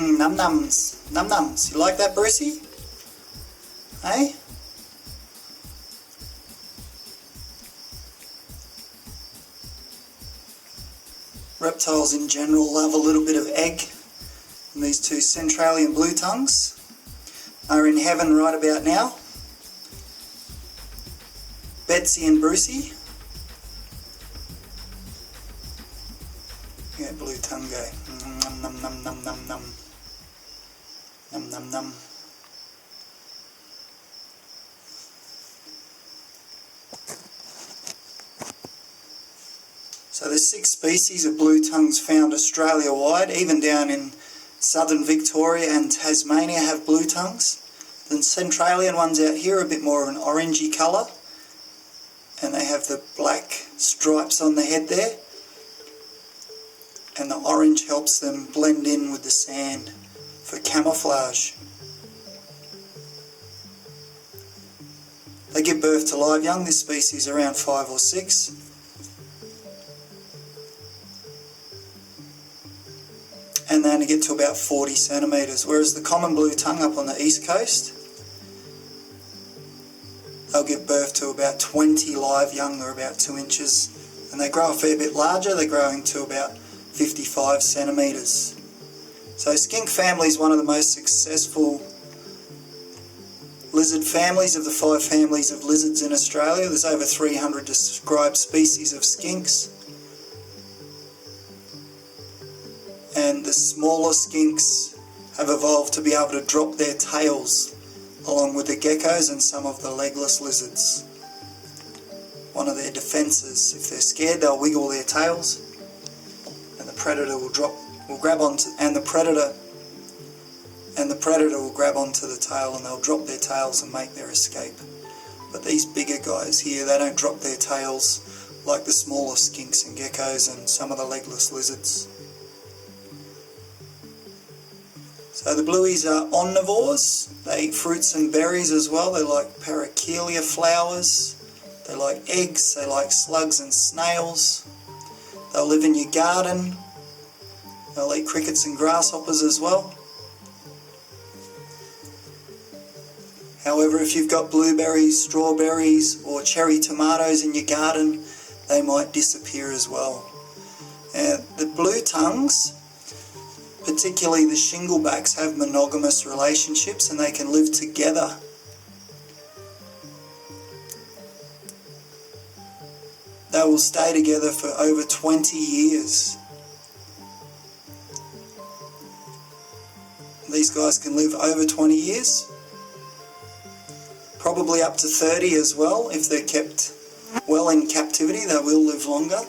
Num nums. Num nums. You like that, Brucey? Hey? Reptiles in general love a little bit of egg. And these two Centralian blue tongues are in heaven right about now. Betsy and Brucey. Yeah, blue tongue go. Num num num num num num. Num num num. So there's 6 species of blue tongues found Australia-wide, even down in southern Victoria and Tasmania have blue tongues. The Centralian ones out here are a bit more of an orangey colour, and they have the black stripes on the head there, and the orange helps them blend in with the sand for camouflage. They give birth to live young, this species around 5 or 6. And they only get to about 40 centimetres, whereas the common blue tongue up on the east coast, they'll give birth to about 20 live young. They're about 2 inches, and they grow a fair bit larger. They're growing to about 55 centimetres. So skink family is one of the most successful lizard families of the 5 families of lizards in Australia. There's over 300 described species of skinks. And the smaller skinks have evolved to be able to drop their tails along with the geckos and some of the legless lizards. One of their defences, if they're scared, they'll wiggle their tails, and the predator will grab onto, and the predator will grab onto the tail, and they'll drop their tails and make their escape. But these bigger guys here, they don't drop their tails like the smaller skinks and geckos and some of the legless lizards. So the blueies are omnivores. They eat fruits and berries as well. They like parakeelia flowers. They like eggs. They like slugs and snails. They'll live in your garden. They'll eat crickets and grasshoppers as well. However, if you've got blueberries, strawberries or cherry tomatoes in your garden, they might disappear as well. The blue tongues, particularly the shinglebacks, have monogamous relationships and they can live together. They will stay together for over 20 years. These guys can live over 20 years, probably up to 30 as well. If they're kept well in captivity, they will live longer.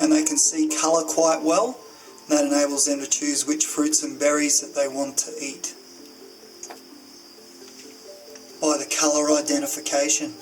And they can see colour quite well. That enables them to choose which fruits and berries that they want to eat by the colour identification.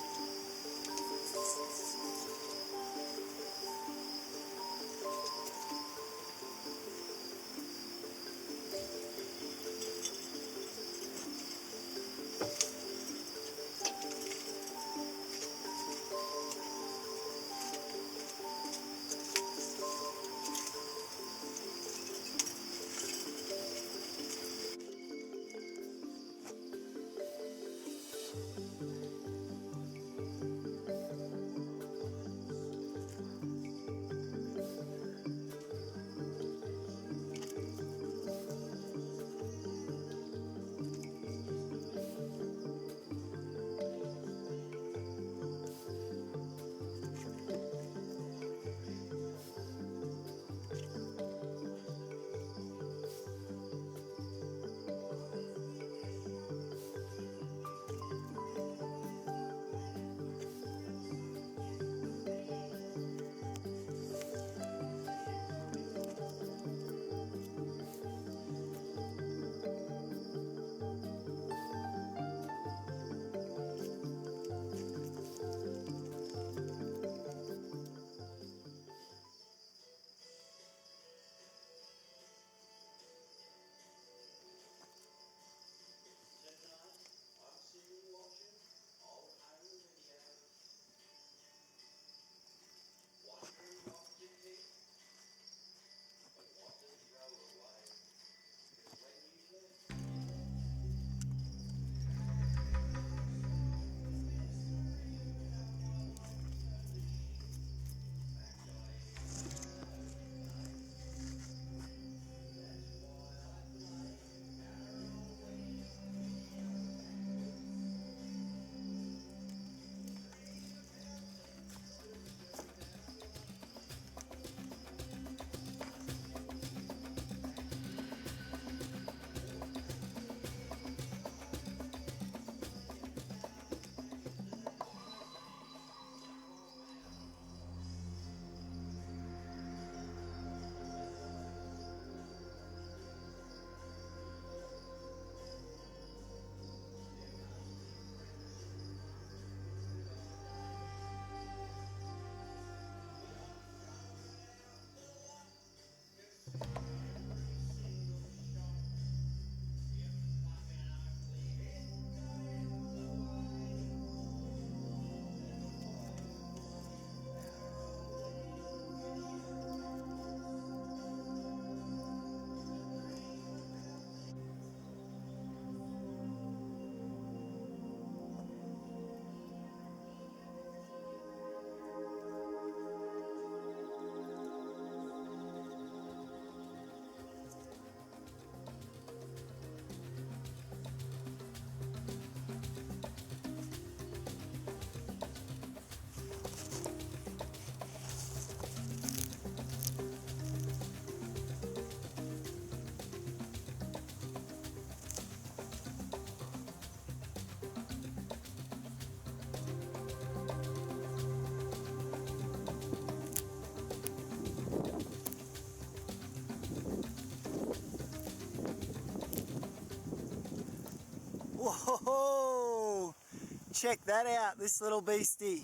check that out, this little beastie.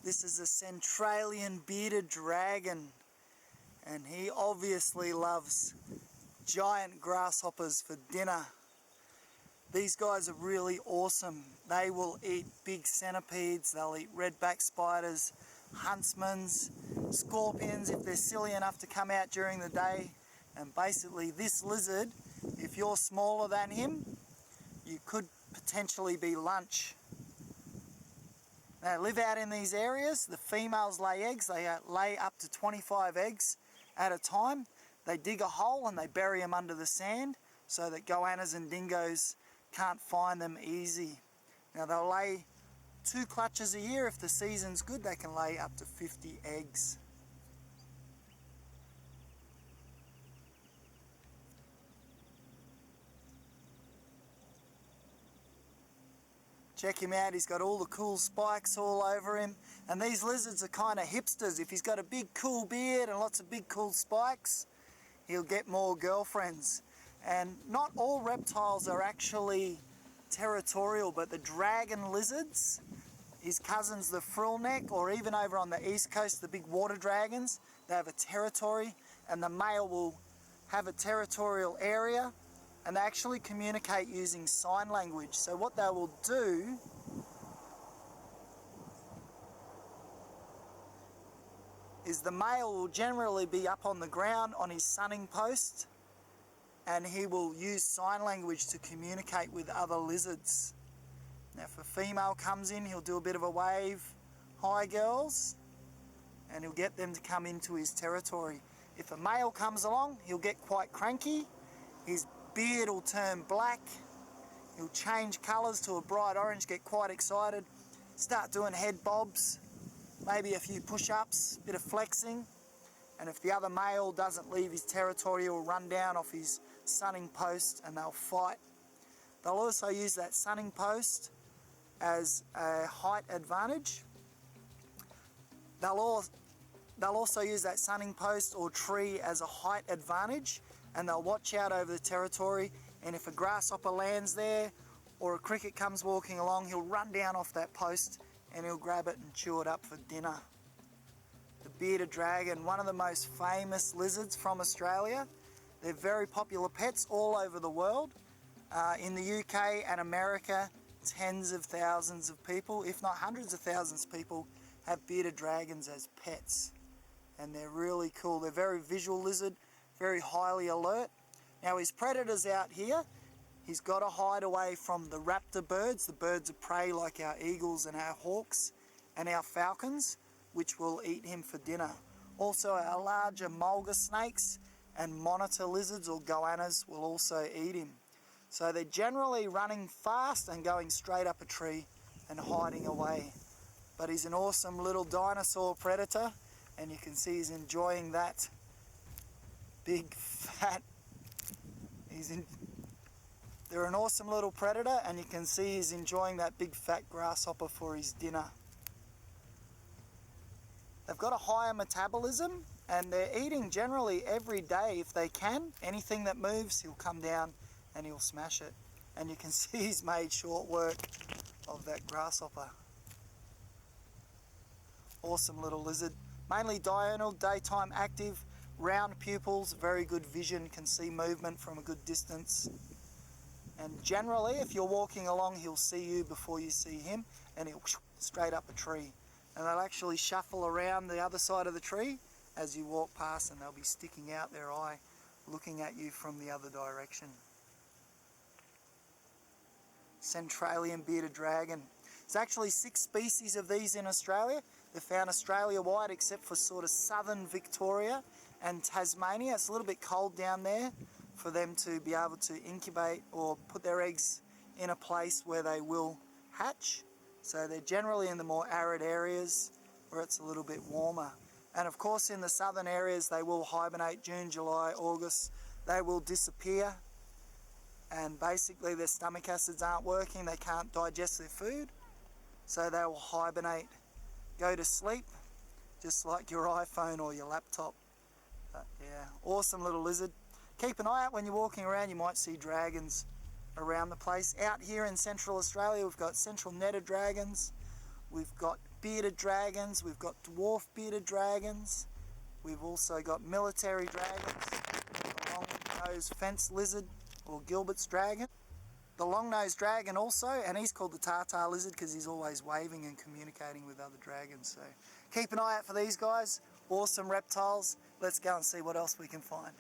This is a Centralian bearded dragon, and he obviously loves giant grasshoppers for dinner. These guys are really awesome. They will eat big centipedes, they'll eat redback spiders, huntsmans, scorpions if they're silly enough to come out during the day. And basically this lizard, if you're smaller than him, you could potentially be lunch. They live out in these areas. The females lay eggs. They lay up to 25 eggs at a time. They dig a hole and they bury them under the sand so that goannas and dingoes can't find them easy. Now they'll lay 2 clutches a year. If the season's good, they can lay up to 50 eggs. Check him out, he's got all the cool spikes all over him. And these lizards are kind of hipsters. If he's got a big cool beard and lots of big cool spikes, he'll get more girlfriends. And not all reptiles are actually territorial, but the dragon lizards, his cousins the frillneck, or even over on the east coast, the big water dragons, they have a territory, and the male will have a territorial area, and they actually communicate using sign language. So what they will do is the male will generally be up on the ground on his sunning post, and he will use sign language to communicate with other lizards. Now if a female comes in, he'll do a bit of a wave, "Hi girls," and he'll get them to come into his territory. If a male comes along, he'll get quite cranky. His beard will turn black. He'll change colours to a bright orange, get quite excited, start doing head bobs, maybe a few push-ups, a bit of flexing. And if the other male doesn't leave his territory, he'll run down off his sunning post and they'll fight. They'll also use that sunning post as a height advantage. They'll also use that sunning post or tree as a height advantage, and they'll watch out over the territory, and if a grasshopper lands there or a cricket comes walking along, he'll run down off that post and he'll grab it and chew it up for dinner. The bearded dragon, one of the most famous lizards from Australia. They're very popular pets all over the world. In the UK and America, tens of thousands of people, if not hundreds of thousands of people, have bearded dragons as pets. And they're really cool. They're very visual lizard, very highly alert. Now his predators out here, he's got to hide away from the raptor birds, the birds of prey like our eagles and our hawks and our falcons, which will eat him for dinner. Also our larger mulga snakes and monitor lizards or goannas will also eat him. So they're generally running fast and going straight up a tree and hiding away. But he's an awesome little dinosaur predator, and you can see he's enjoying that big fat, they're an awesome little predator, and you can see he's enjoying that big fat grasshopper for his dinner. They've got a higher metabolism and they're eating generally every day if they can. Anything that moves, he'll come down and he'll smash it. And you can see he's made short work of that grasshopper. Awesome little lizard. Mainly diurnal, daytime active, round pupils, very good vision, can see movement from a good distance. And generally, if you're walking along, he'll see you before you see him, and he'll straight up a tree. And they'll actually shuffle around the other side of the tree as you walk past, and they'll be sticking out their eye, looking at you from the other direction. Centralian bearded dragon. There's actually 6 species of these in Australia. They're found Australia-wide except for sort of southern Victoria and Tasmania. It's a little bit cold down there for them to be able to incubate or put their eggs in a place where they will hatch. So they're generally in the more arid areas where it's a little bit warmer. And of course in the southern areas they will hibernate June, July, August. They will disappear, and basically their stomach acids aren't working, they can't digest their food, so they will hibernate, go to sleep, just like your iPhone or your laptop. But yeah, awesome little lizard. Keep an eye out when you're walking around, you might see dragons around the place. Out here in Central Australia, we've got central netted dragons, we've got bearded dragons, we've got dwarf bearded dragons, we've also got military dragons, the long-nosed fence lizard or Gilbert's dragon. The long-nosed dragon also, and he's called the Tartar lizard because he's always waving and communicating with other dragons. So keep an eye out for these guys. Awesome reptiles. Let's go and see what else we can find.